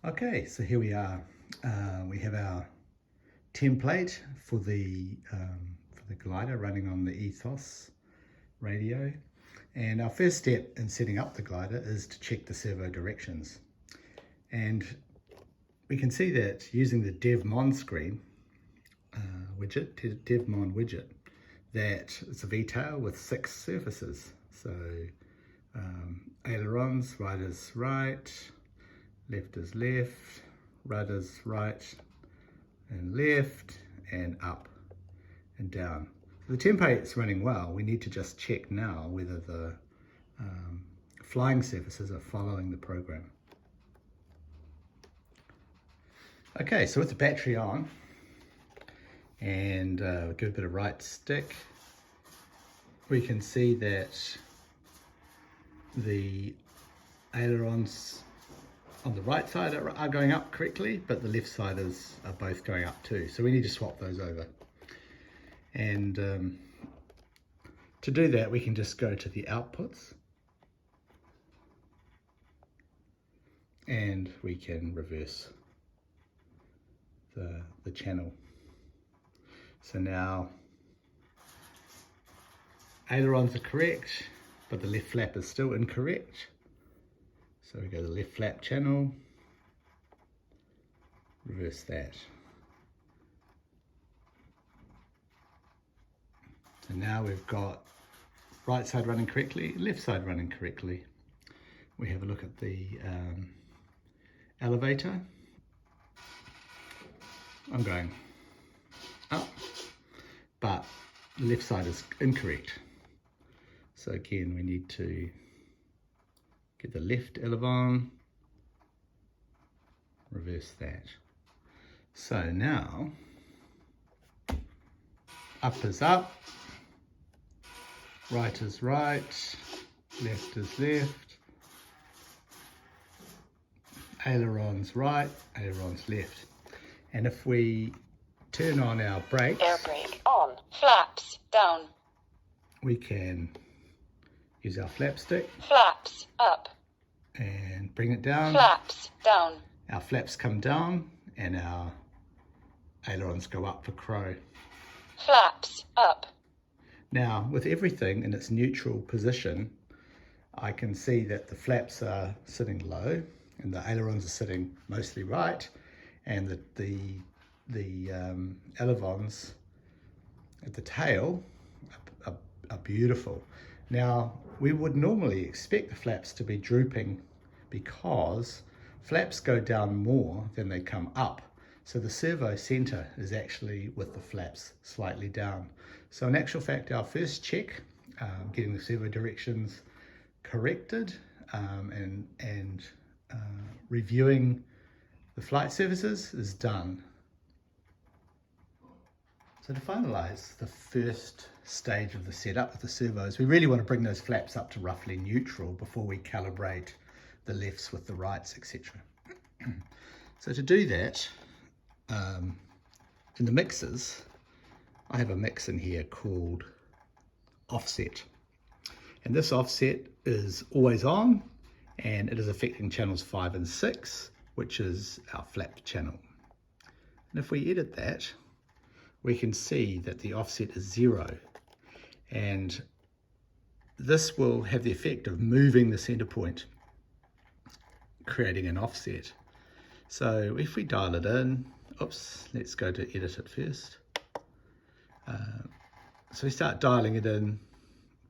Okay, so here we are. We have our template for the glider running on the ETHOS radio. And our first step in setting up the glider is to check the servo directions. And we can see that using the DevMon screen widget, DevMon widget, that it's a V-tail with 6 surfaces. So ailerons, right is right, left is left, rudders right and left, and up and down. The template's running well. We need to just check now whether the flying surfaces are following the program. Okay, so with the battery on and give a bit of right stick, we can see that the ailerons on the right side are going up correctly, but the left side are both going up too. So we need to swap those over. And to do that, we can just go to the outputs and we can reverse the channel. So now ailerons are correct, but the left flap is still incorrect. So we go to the left flap channel, reverse that. So now we've got right side running correctly, left side running correctly. We have a look at the elevator. I'm going up, but the left side is incorrect. So again, we need to get the left elevon, reverse that. So now, up is up, right is right, left is left, ailerons right, ailerons left. And if we turn on our brakes, air brake on, flaps down, we can use our flap stick, flaps up, and bring it down. flaps down, Our flaps come down and our ailerons go up for crow. flaps up. Now, with everything in its neutral position, I can see that the flaps are sitting low and the ailerons are sitting mostly right, and the elevons at the tail are beautiful. Now, we would normally expect the flaps to be drooping because flaps go down more than they come up. So the servo center is actually with the flaps slightly down. So in actual fact, our first check, getting the servo directions corrected and reviewing the flight surfaces is done. So to finalize the first stage of the setup with the servos, we really want to bring those flaps up to roughly neutral before we calibrate the lefts with the rights, etc. So to do that, in the mixers, I have a mix in here called offset. And this offset is always on, and it is affecting channels 5 and 6, which is our flap channel. And if we edit that, we can see that the offset is 0. And this will have the effect of moving the center point, creating an offset. So if we dial it in, oops, let's go to edit it first. So we start dialing it in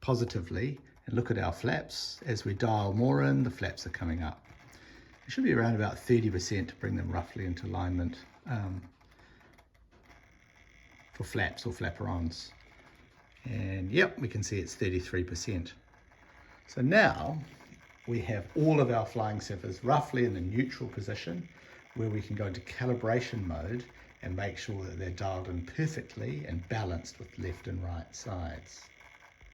positively and look at our flaps. As we dial more in, the flaps are coming up. It should be around about 30% to bring them roughly into alignment for flaps or flaperons. And yep, we can see it's 33%. So now we have all of our flying surfaces roughly in the neutral position, where we can go into calibration mode and make sure that they're dialed in perfectly and balanced with left and right sides.